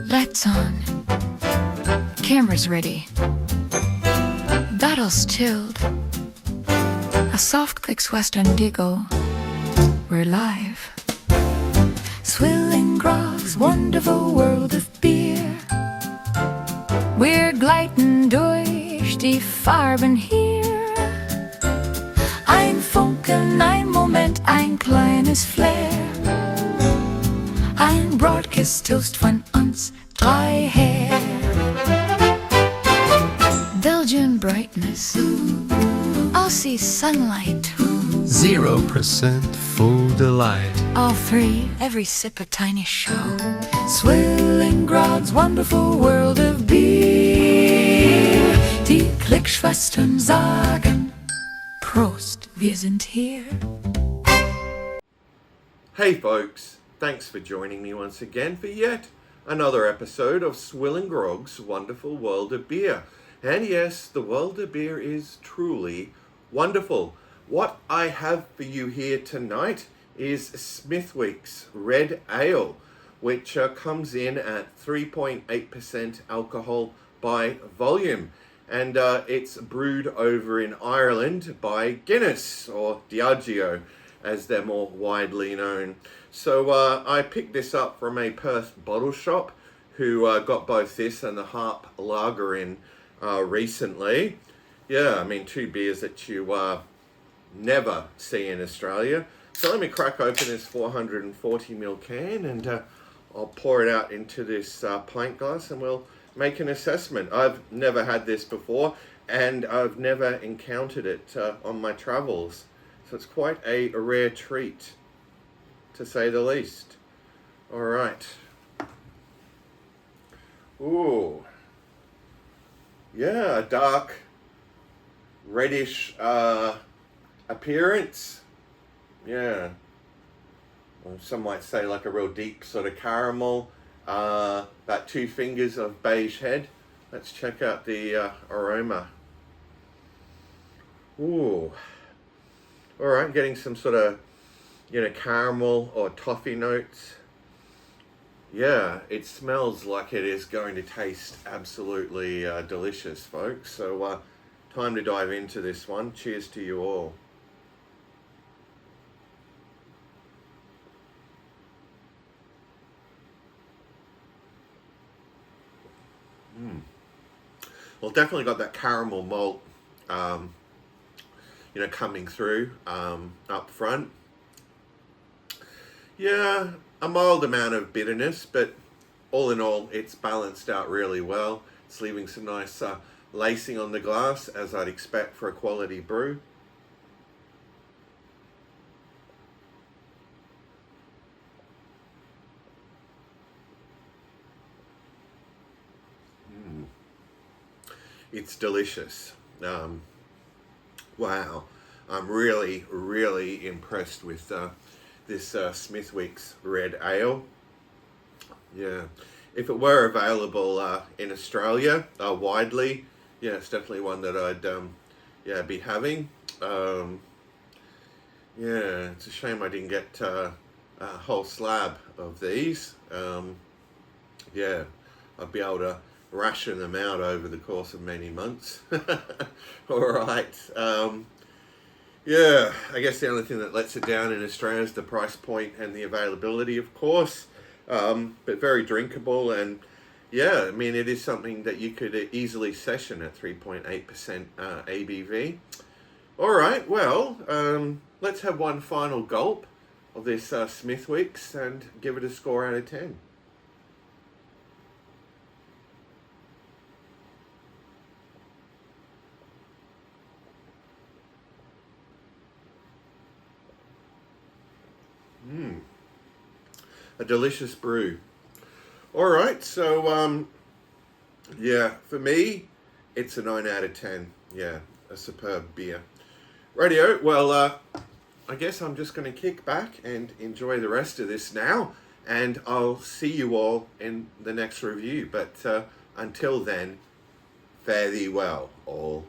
Lights on. Cameras ready. Battles chilled. A soft clicks West Indigo. We're live. SwillinGrog's wonderful world of beer. Wir gleiten durch die Farben hier. Ein Funken, ein Moment, ein kleines Flair. Ein Broadcast-Toast von uns drei her. Belgian brightness, Aussie sunlight, 0% full delight. all three, every sip a tiny show. SwillinGrog's wonderful world of beer. Die Klickschwestern sagen, Prost, wir sind hier. Hey folks, thanks for joining me once again for yet another episode of SwillinGrog's wonderful world of beer. And yes, the world of beer is truly wonderful. What I have for you here tonight is Smithwick's Red Ale, which comes in at 3.8% alcohol by volume. And it's brewed over in Ireland by Guinness, or Diageo, as they're more widely known. So I picked this up from a Perth bottle shop who got both this and the Harp Lager in recently. Yeah, I mean, two beers that you never see in Australia. So let me crack open this 440ml can and I'll pour it out into this pint glass and we'll make an assessment. I've never had this before and I've never encountered it on my travels. So it's quite a rare treat, to say the least. All right. Ooh. Yeah, a dark reddish appearance. Yeah. Well, some might say like a real deep sort of caramel. About 2 fingers of beige head. Let's check out the aroma. Ooh. All right, getting some sort of, caramel or toffee notes. Yeah, it smells like it is going to taste absolutely delicious, folks. So time to dive into this one. Cheers to you all. Well, definitely got that caramel malt, coming through up front. Yeah, a mild amount of bitterness, but all in all, it's balanced out really well. It's leaving some nice lacing on the glass, as I'd expect for a quality brew. It's delicious. Wow, I'm really, really impressed with this Smithwick's Red Ale. Yeah, if it were available in Australia widely, yeah, it's definitely one that I'd be having. Yeah, it's a shame I didn't get a whole slab of these. Yeah, I'd be able to ration them out over the course of many months. All right. Yeah, I guess the only thing that lets it down in Australia is the price point and the availability, of course. But very drinkable, and yeah, I mean, it is something that you could easily session at 3.8% ABV. All right, well, let's have one final gulp of this Smithwick's and give it a score out of 10. A delicious brew. All right, so yeah, for me, it's a 9 out of 10. Yeah, a superb beer. Radio. Well, I guess I'm just going to kick back and enjoy the rest of this now, and I'll see you all in the next review. But until then, fare thee well, all.